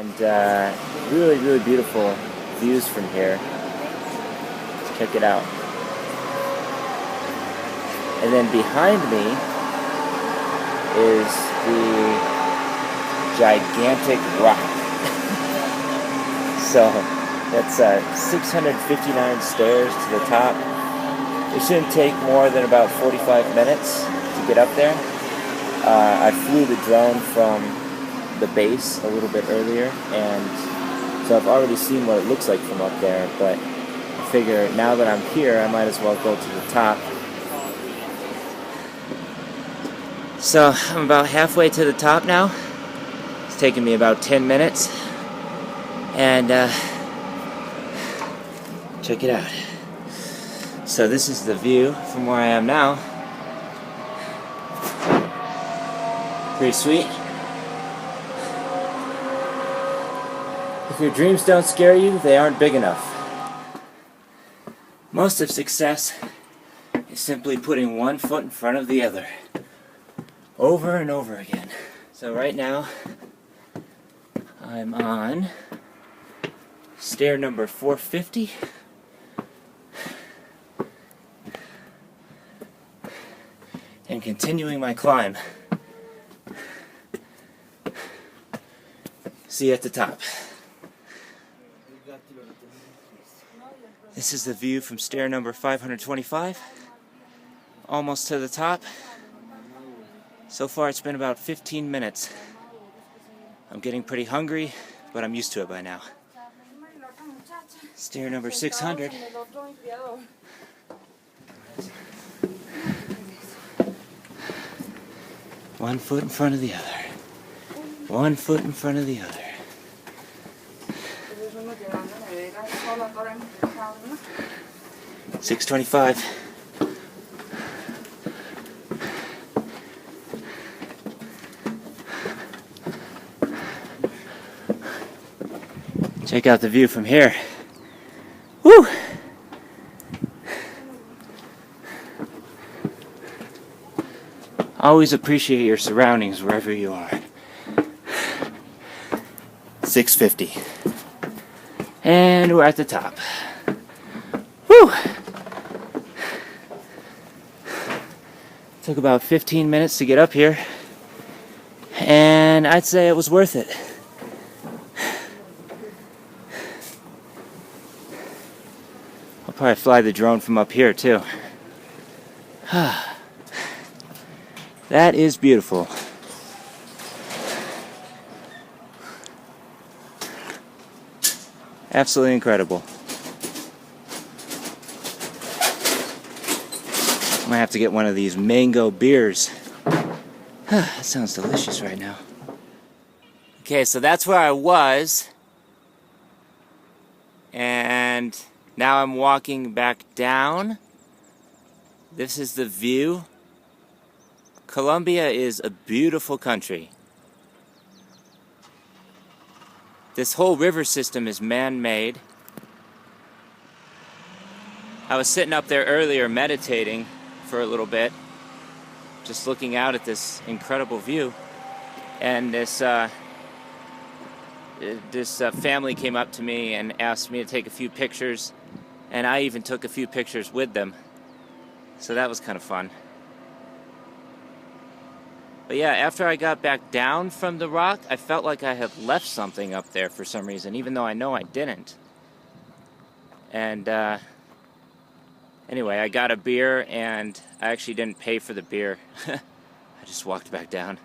And really, really beautiful views from here. Let's check it out. And then behind me is the gigantic rock. So that's 659 stairs to the top. It shouldn't take more than about 45 minutes to get up there. I flew the drone from the base a little bit earlier, and so I've already seen what it looks like from up there, but I figure now that I'm here, I might as well go to the top. So I'm about halfway to the top now. It's taken me about 10 minutes, and check it out. So this is the view from where I am now. Pretty sweet. If your dreams don't scare you, they aren't big enough. Most of success is simply putting one foot in front of the other, over and over again. So right now, I'm on stair number 450. And continuing my climb. See you at the top. This is the view from stair number 525. Almost to the top. So far it's been about 15 minutes. I'm getting pretty hungry, but I'm used to it by now. Stair number 600. One foot in front of the other. One foot in front of the other. $6.25. Check out the view from here. Woo! Always appreciate your surroundings wherever you are. $6.50. And we're at the top. Woo! Took about 15 minutes to get up here, and I'd say it was worth it. I'll probably fly the drone from up here too. That is beautiful. Absolutely incredible. I might have to get one of these mango beers. That sounds delicious right now. Okay, so that's where I was. And now I'm walking back down. This is the view. Colombia is a beautiful country. This whole river system is man-made. I was sitting up there earlier meditating for a little bit, just looking out at this incredible view, and this family came up to me and asked me to take a few pictures, and I even took a few pictures with them, so that was kind of fun. But yeah, after I got back down from the rock, I felt like I had left something up there for some reason, even though I know I didn't. And anyway, I got a beer, and I actually didn't pay for the beer. I just walked back down.